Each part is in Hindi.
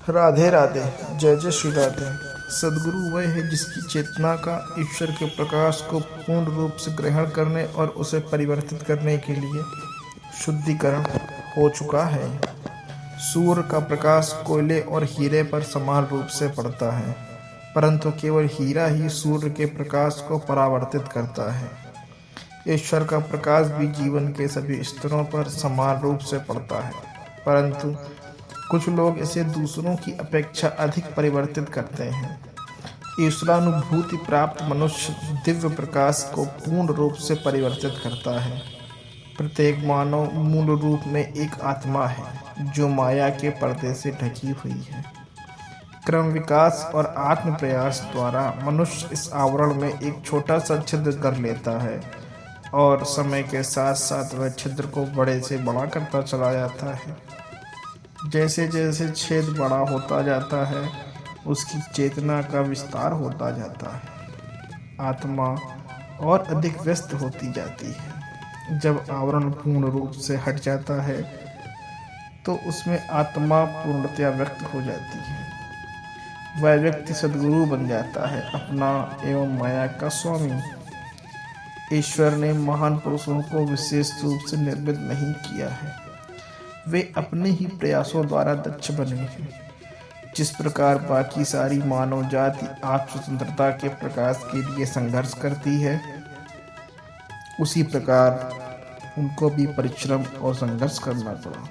राधे राधे, जय जय श्री राधे। सद्गुरु वह है जिसकी चेतना का ईश्वर के प्रकाश को पूर्ण रूप से ग्रहण करने और उसे परिवर्तित करने के लिए शुद्धिकरण हो चुका है। सूर्य का प्रकाश कोयले और हीरे पर समान रूप से पड़ता है, परंतु केवल हीरा ही सूर्य के प्रकाश को परावर्तित करता है। ईश्वर का प्रकाश भी जीवन के सभी स्तरों पर समान रूप से पड़ता है, परंतु कुछ लोग इसे दूसरों की अपेक्षा अधिक परिवर्तित करते हैं। ईश्वरानुभूति प्राप्त मनुष्य दिव्य प्रकाश को पूर्ण रूप से परिवर्तित करता है। प्रत्येक मानव मूल रूप में एक आत्मा है जो माया के पर्दे से ढकी हुई है। क्रम विकास और आत्म प्रयास द्वारा मनुष्य इस आवरण में एक छोटा सा छिद्र कर लेता है और समय के साथ साथ वह छिद्र को बड़े से बड़ा करता चला जाता है। जैसे जैसे छेद बड़ा होता जाता है, उसकी चेतना का विस्तार होता जाता है। आत्मा और अधिक व्यस्त होती जाती है। जब आवरण पूर्ण रूप से हट जाता है तो उसमें आत्मा पूर्णतया व्यक्त हो जाती है। वह व्यक्ति सद्गुरु बन जाता है, अपना एवं माया का स्वामी। ईश्वर ने महान पुरुषों को विशेष रूप से निर्मित नहीं किया है, वे अपने ही प्रयासों द्वारा दक्ष बने हैं। जिस प्रकार बाकी सारी मानव जाति आत्म स्वतंत्रता के प्रकाश के लिए संघर्ष करती है, उसी प्रकार उनको भी परिश्रम और संघर्ष करना पड़ा।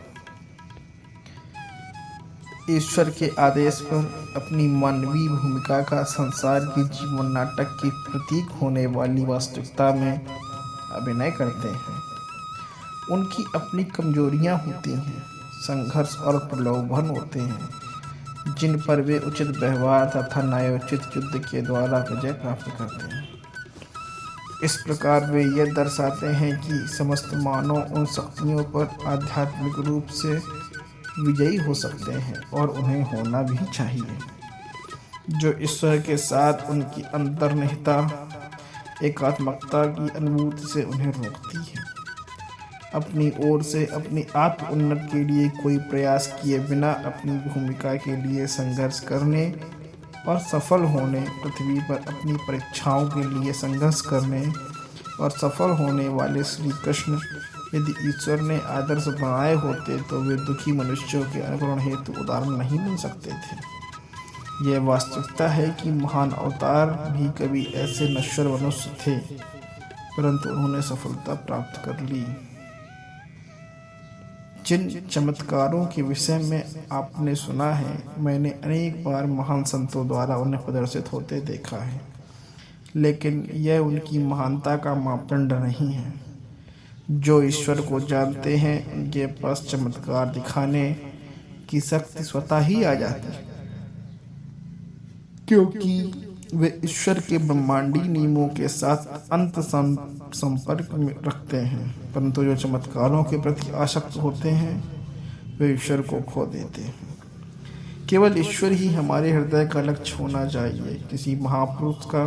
ईश्वर के आदेश पर अपनी मानवीय भूमिका का संसार के जीवन नाटक के प्रतीक होने वाली वास्तविकता में अभिनय करते हैं। उनकी अपनी कमजोरियां होती हैं, संघर्ष और प्रलोभन होते हैं, जिन पर वे उचित व्यवहार तथा न्यायोचित युद्ध के द्वारा विजय प्राप्त करते हैं। इस प्रकार वे यह दर्शाते हैं कि समस्त मानव उन शक्तियों पर आध्यात्मिक रूप से विजयी हो सकते हैं और उन्हें होना भी चाहिए, जो ईश्वर के साथ उनकी अंतर्निहित एकात्मकता की अनुभूति से उन्हें रोकती है। अपनी ओर से अपनी आत्म उन्नति के लिए कोई प्रयास किए बिना अपनी भूमिका के लिए संघर्ष करने और सफल होने, पृथ्वी पर अपनी परीक्षाओं के लिए संघर्ष करने और सफल होने वाले श्री कृष्ण यदि ईश्वर ने आदर्श बनाए होते तो वे दुखी मनुष्यों के अनुकरण हेतु उदाहरण नहीं बन सकते थे। यह वास्तविकता है कि महान अवतार भी कभी ऐसे नश्वर मनुष्य थे, परंतु उन्होंने सफलता प्राप्त कर ली। जिन चमत्कारों के विषय में आपने सुना है, मैंने अनेक बार महान संतों द्वारा उन्हें प्रदर्शित होते देखा है, लेकिन यह उनकी महानता का मापदंड नहीं है। जो ईश्वर को जानते हैं उनके पास चमत्कार दिखाने की शक्ति स्वतः ही आ जाती है, क्योंकि वे ईश्वर के ब्रह्मांडी नियमों के साथ अंत संपर्क में रखते हैं। परंतु जो चमत्कारों के प्रति आसक्त होते हैं वे ईश्वर को खो देते हैं। केवल ईश्वर ही हमारे हृदय का लक्ष्य होना चाहिए। किसी महापुरुष का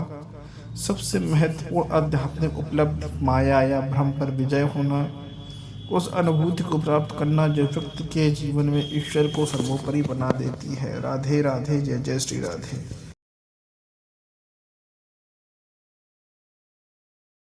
सबसे महत्वपूर्ण आध्यात्मिक उपलब्धि माया या भ्रम पर विजय होना, उस अनुभूति को प्राप्त करना जो व्यक्ति के जीवन में ईश्वर को सर्वोपरि बना देती है। राधे राधे, जय जय श्री राधे।